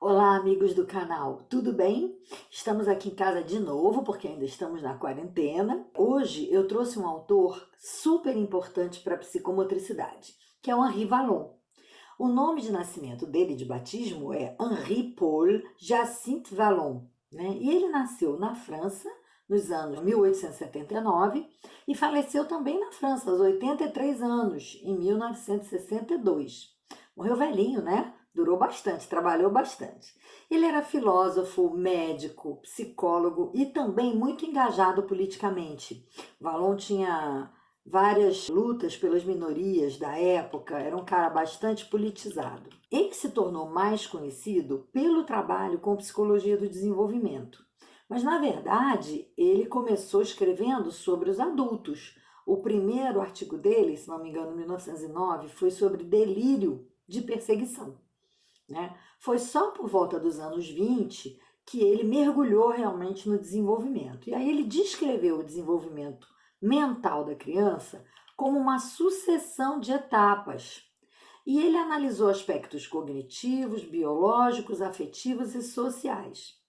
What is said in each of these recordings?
Olá, amigos do canal, tudo bem? Estamos aqui em casa de novo, porque ainda estamos na quarentena. Hoje eu trouxe um autor super importante para a psicomotricidade, que é o Henri Vallon. O nome de nascimento dele, de batismo, é Henri Paul Jacinthe Vallon, né? E ele nasceu na França nos anos 1879 e faleceu também na França aos 83 anos, em 1962. Morreu velhinho, né? Durou bastante, trabalhou bastante. Ele era filósofo, médico, psicólogo e também muito engajado politicamente. Vallon tinha várias lutas pelas minorias da época, era um cara bastante politizado. Ele se tornou mais conhecido pelo trabalho com psicologia do desenvolvimento. Mas, na verdade, ele começou escrevendo sobre os adultos. O primeiro artigo dele, se não me engano, em 1909, foi sobre delírio de perseguição, né? Foi só por volta dos anos 20 que ele mergulhou realmente no desenvolvimento. E aí ele descreveu o desenvolvimento mental da criança como uma sucessão de etapas. E ele analisou aspectos cognitivos, biológicos, afetivos e sociais.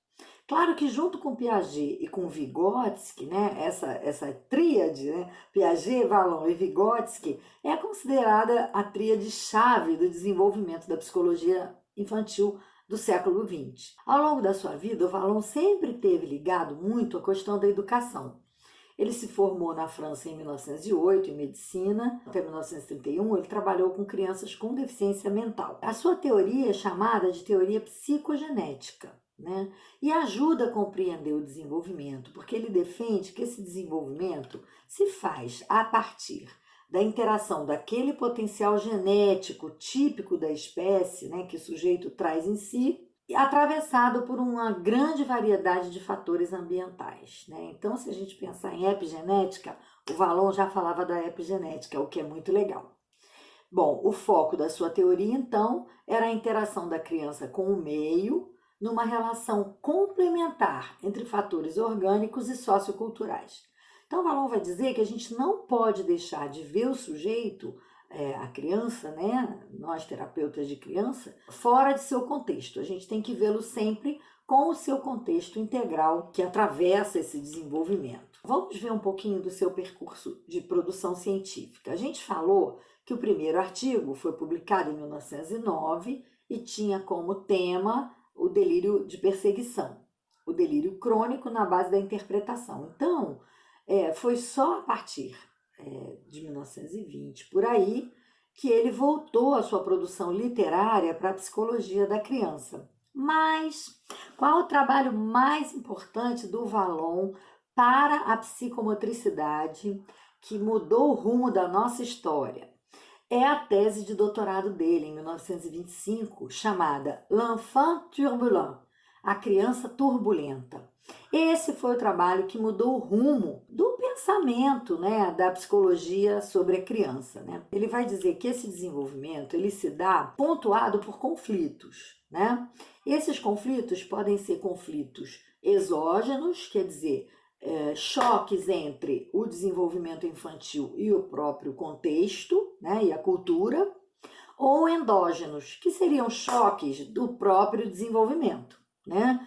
Claro que junto com Piaget e com Vygotsky, né, essa tríade, né, Piaget, Vallon e Vygotsky, é considerada a tríade chave do desenvolvimento da psicologia infantil do século XX. Ao longo da sua vida, o Vallon sempre esteve ligado muito à questão da educação. Ele se formou na França em 1908 em medicina. Até 1931 ele trabalhou com crianças com deficiência mental. A sua teoria é chamada de teoria psicogenética, né? E ajuda a compreender o desenvolvimento, porque ele defende que esse desenvolvimento se faz a partir da interação daquele potencial genético típico da espécie, né, que o sujeito traz em si, atravessado por uma grande variedade de fatores ambientais, né? Então, se a gente pensar em epigenética, o Vallon já falava da epigenética, o que é muito legal. Bom, o foco da sua teoria, então, era a interação da criança com o meio, numa relação complementar entre fatores orgânicos e socioculturais. Então, Vallon vai dizer que a gente não pode deixar de ver o sujeito, a criança, né, nós terapeutas de criança, fora de seu contexto. A gente tem que vê-lo sempre com o seu contexto integral que atravessa esse desenvolvimento. Vamos ver um pouquinho do seu percurso de produção científica. A gente falou que o primeiro artigo foi publicado em 1909 e tinha como tema o delírio de perseguição, o delírio crônico na base da interpretação. Então, foi só a partir de 1920, por aí, que ele voltou a sua produção literária para a psicologia da criança. Mas qual o trabalho mais importante do Vallon para a psicomotricidade que mudou o rumo da nossa história? É a tese de doutorado dele, em 1925, chamada L'Enfant Turbulent, a criança turbulenta. Esse foi o trabalho que mudou o rumo do pensamento, né, da psicologia sobre a criança, né? Ele vai dizer que esse desenvolvimento ele se dá pontuado por conflitos, né? Esses conflitos podem ser conflitos exógenos, quer dizer, choques entre o desenvolvimento infantil e o próprio contexto, né, e a cultura, ou endógenos, que seriam choques do próprio desenvolvimento, né?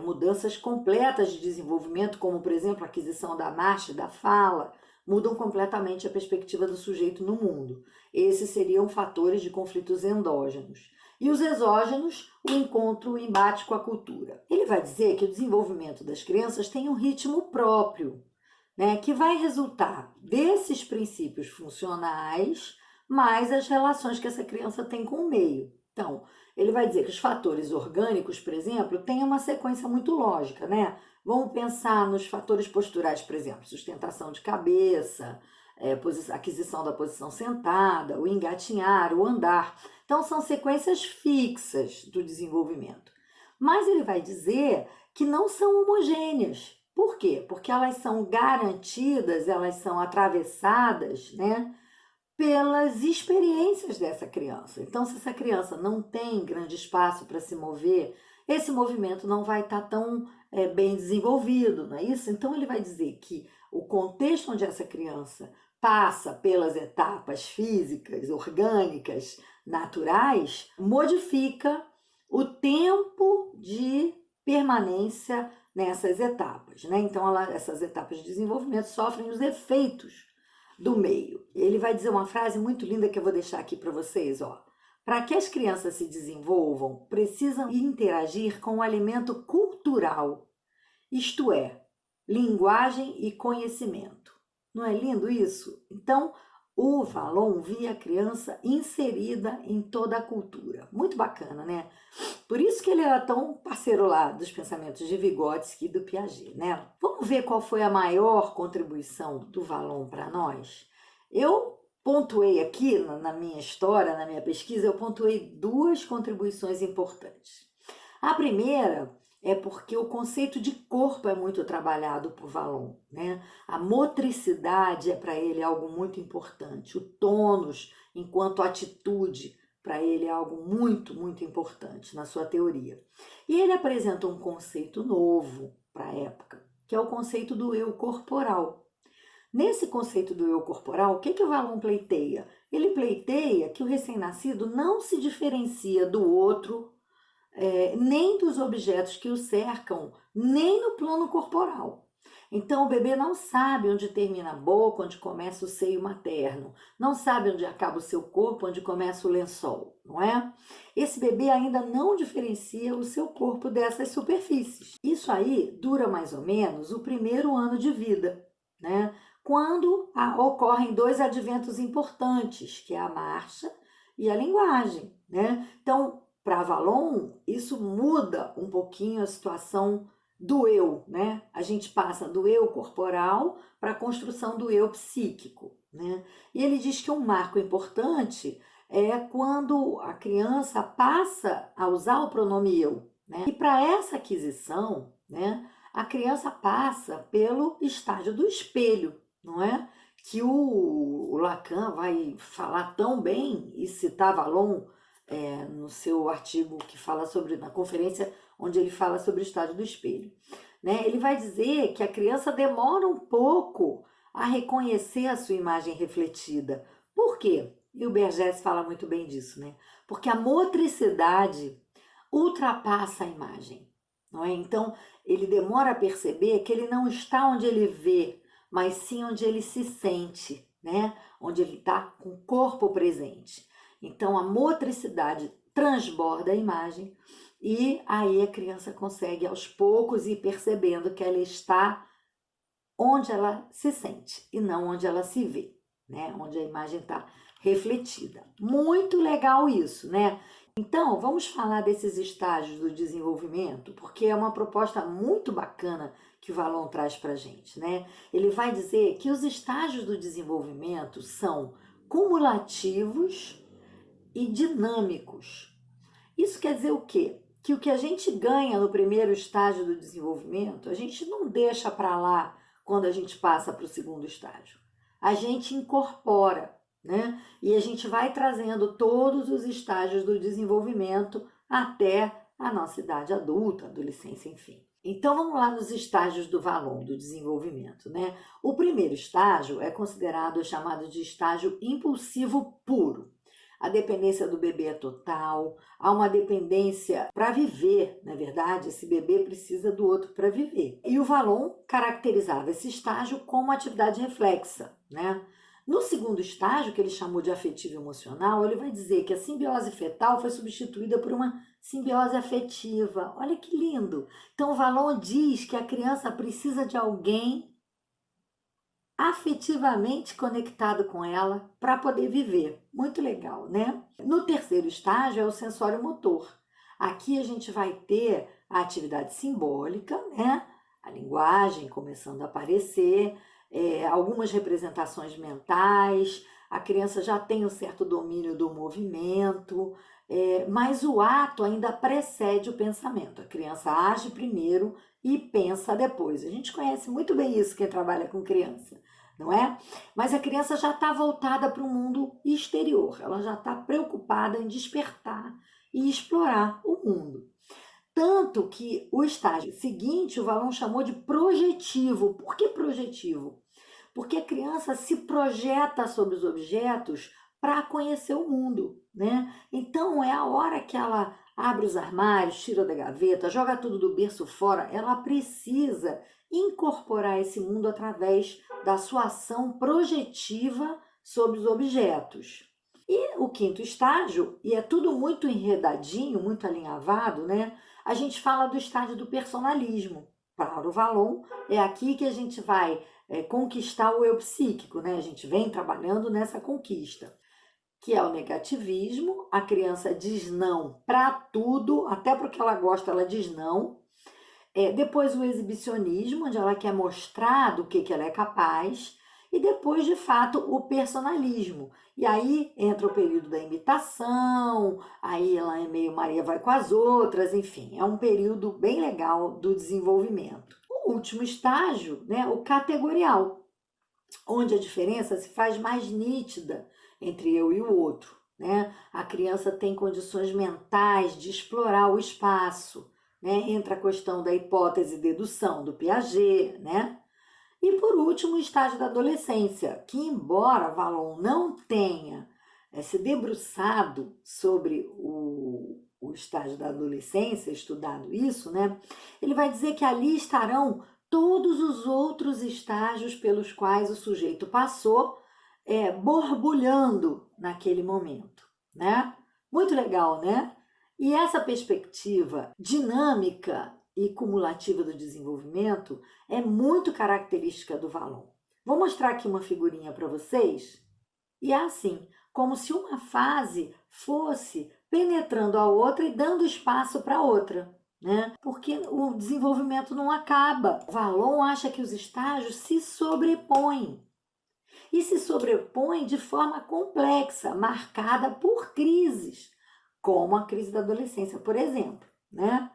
Mudanças completas de desenvolvimento, como, por exemplo, a aquisição da marcha, da fala, mudam completamente a perspectiva do sujeito no mundo. Esses seriam fatores de conflitos endógenos. E os exógenos, o encontro, o embate com a cultura. Ele vai dizer que o desenvolvimento das crianças tem um ritmo próprio, né, que vai resultar desses princípios funcionais, mais as relações que essa criança tem com o meio. Então, ele vai dizer que os fatores orgânicos, por exemplo, têm uma sequência muito lógica, né? Vamos pensar nos fatores posturais, por exemplo, sustentação de cabeça, aquisição da posição sentada, o engatinhar, o andar. Então, são sequências fixas do desenvolvimento. Mas ele vai dizer que não são homogêneas. Por quê? Porque elas são garantidas, elas são atravessadas, né, pelas experiências dessa criança. Então, se essa criança não tem grande espaço para se mover, esse movimento não vai estar tão bem desenvolvido, não é isso? Então, ele vai dizer que o contexto onde essa criança passa pelas etapas físicas, orgânicas, naturais, modifica o tempo de permanência nessas etapas, né? Então, essas etapas de desenvolvimento sofrem os efeitos do meio. Ele vai dizer uma frase muito linda que eu vou deixar aqui para vocês, ó. Para que as crianças se desenvolvam, precisam interagir com o alimento cultural, isto é, linguagem e conhecimento. Não é lindo isso? Então, o Valon via a criança inserida em toda a cultura. Muito bacana, né? Por isso que ele era tão parceiro lá dos pensamentos de Vygotsky e do Piaget, né? Vamos ver qual foi a maior contribuição do Valon para nós? Eu pontuei aqui na minha história, na minha pesquisa, eu pontuei 2 contribuições importantes. A primeira é porque o conceito de corpo é muito trabalhado por Valon, né? A motricidade é para ele algo muito importante, o tônus enquanto atitude para ele é algo muito, muito importante na sua teoria. E ele apresenta um conceito novo para a época, que é o conceito do eu corporal. Nesse conceito do eu corporal, o que o Valon pleiteia? Ele pleiteia que o recém-nascido não se diferencia do outro, nem dos objetos que o cercam, nem no plano corporal. Então, o bebê não sabe onde termina a boca, onde começa o seio materno. Não sabe onde acaba o seu corpo, onde começa o lençol, não é? Esse bebê ainda não diferencia o seu corpo dessas superfícies. Isso aí dura mais ou menos o primeiro ano de vida, né? Quando ocorrem 2 adventos importantes, que é a marcha e a linguagem, né? Então, para Valon, isso muda um pouquinho a situação do eu, né? A gente passa do eu corporal para a construção do eu psíquico, né? E ele diz que um marco importante é quando a criança passa a usar o pronome eu, né? E para essa aquisição, né, a criança passa pelo estágio do espelho, não é? Que o Lacan vai falar tão bem e citar Valon no seu artigo que fala sobre, na conferência onde ele fala sobre o estágio do espelho, né? Ele vai dizer que a criança demora um pouco a reconhecer a sua imagem refletida. Por quê? E o Bergès fala muito bem disso, né? Porque a motricidade ultrapassa a imagem, não é? Então, ele demora a perceber que ele não está onde ele vê, mas sim onde ele se sente, né? Onde ele está com o corpo presente. Então, a motricidade transborda a imagem e aí a criança consegue, aos poucos, ir percebendo que ela está onde ela se sente e não onde ela se vê, né? Onde a imagem está refletida. Muito legal isso, né? Então, vamos falar desses estágios do desenvolvimento, porque é uma proposta muito bacana que o Valon traz para a gente, né? Ele vai dizer que os estágios do desenvolvimento são cumulativos e dinâmicos. Isso quer dizer o quê? Que o que a gente ganha no primeiro estágio do desenvolvimento, a gente não deixa para lá quando a gente passa para o segundo estágio. A gente incorpora, né? E a gente vai trazendo todos os estágios do desenvolvimento até a nossa idade adulta, adolescência, enfim. Então vamos lá nos estágios do Valon, do desenvolvimento, né? O primeiro estágio é considerado chamado de estágio impulsivo puro. A dependência do bebê é total, há uma dependência para viver, na verdade, esse bebê precisa do outro para viver. E o Valon caracterizava esse estágio como atividade reflexa, né? No segundo estágio, que ele chamou de afetivo emocional, ele vai dizer que a simbiose fetal foi substituída por uma simbiose afetiva. Olha que lindo! Então, o Valon diz que a criança precisa de alguém afetivamente conectado com ela para poder viver. Muito legal, né? No terceiro estágio é o sensório motor. Aqui a gente vai ter a atividade simbólica, né? A linguagem começando a aparecer, algumas representações mentais, a criança já tem um certo domínio do movimento, mas o ato ainda precede o pensamento. A criança age primeiro e pensa depois. A gente conhece muito bem isso, quem trabalha com criança, não é? Mas a criança já está voltada para o mundo exterior, ela já está preocupada em despertar e explorar o mundo. Tanto que o estágio seguinte, o Valon chamou de projetivo. Por que projetivo? Porque a criança se projeta sobre os objetos para conhecer o mundo, né? Então é a hora que ela abre os armários, tira da gaveta, joga tudo do berço fora, ela precisa incorporar esse mundo através da sua ação projetiva sobre os objetos. E o quinto estágio, e é tudo muito enredadinho, muito alinhavado, né? A gente fala do estágio do personalismo. Para o Valon, é aqui que a gente vai conquistar o eu psíquico, né? A gente vem trabalhando nessa conquista, que é o negativismo. A criança diz não para tudo, até porque ela gosta, ela diz não. Depois o exibicionismo, onde ela quer mostrar do que ela é capaz. E depois, de fato, o personalismo. E aí entra o período da imitação, aí ela é meio Maria vai com as outras, enfim, é um período bem legal do desenvolvimento. O último estágio, né, o categorial, onde a diferença se faz mais nítida entre eu e o outro, né? A criança tem condições mentais de explorar o espaço, né? Entra a questão da hipótese e dedução do Piaget, né? E por último, o estágio da adolescência, que embora Valon não tenha se debruçado sobre o estágio da adolescência, estudado isso, né? Ele vai dizer que ali estarão todos os outros estágios pelos quais o sujeito passou, borbulhando naquele momento, né? Muito legal, né? E essa perspectiva dinâmica e cumulativa do desenvolvimento é muito característica do Valon. Vou mostrar aqui uma figurinha para vocês. E é assim, como se uma fase fosse penetrando a outra e dando espaço para outra, né? Porque o desenvolvimento não acaba. O Valon acha que os estágios se sobrepõem. E se sobrepõem de forma complexa, marcada por crises, como a crise da adolescência, por exemplo, né?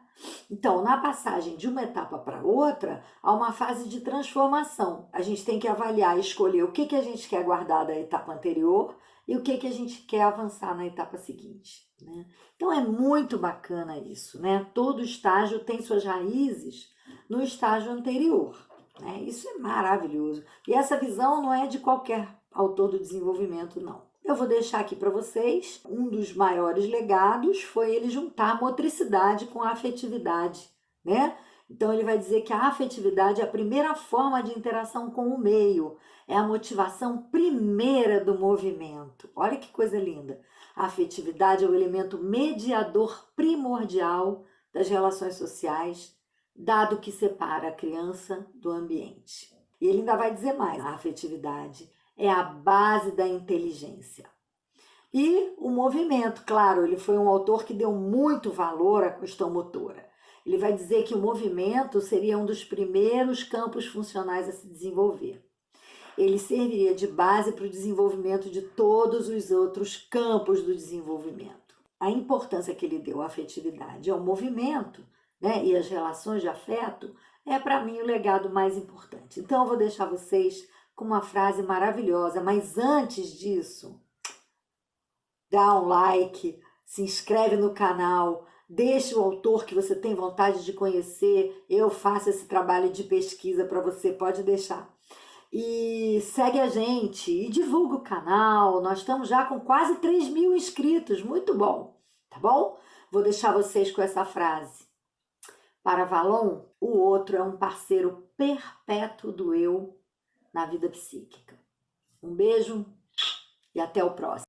Então, na passagem de uma etapa para outra, há uma fase de transformação. A gente tem que avaliar e escolher o que a gente quer guardar da etapa anterior e o que a gente quer avançar na etapa seguinte, né? Então, é muito bacana isso, né? Todo estágio tem suas raízes no estágio anterior, né? Isso é maravilhoso. E essa visão não é de qualquer autor do desenvolvimento, não. Eu vou deixar aqui para vocês, um dos maiores legados foi ele juntar a motricidade com a afetividade, né? Então ele vai dizer que a afetividade é a primeira forma de interação com o meio, é a motivação primeira do movimento. Olha que coisa linda. A afetividade é o elemento mediador primordial das relações sociais, dado que separa a criança do ambiente. E ele ainda vai dizer mais, a afetividade é a base da inteligência. E o movimento, claro, ele foi um autor que deu muito valor à questão motora. Ele vai dizer que o movimento seria um dos primeiros campos funcionais a se desenvolver. Ele serviria de base para o desenvolvimento de todos os outros campos do desenvolvimento. A importância que ele deu à afetividade ao movimento, né, e as relações de afeto é, para mim, o legado mais importante. Então, eu vou deixar vocês com uma frase maravilhosa, mas antes disso, dá um like, se inscreve no canal, deixa o autor que você tem vontade de conhecer, eu faço esse trabalho de pesquisa para você, pode deixar. E segue a gente e divulga o canal, nós estamos já com quase 3.000 inscritos, muito bom, tá bom? Vou deixar vocês com essa frase. Para Valon, o outro é um parceiro perpétuo do eu na vida psíquica. Um beijo e até o próximo.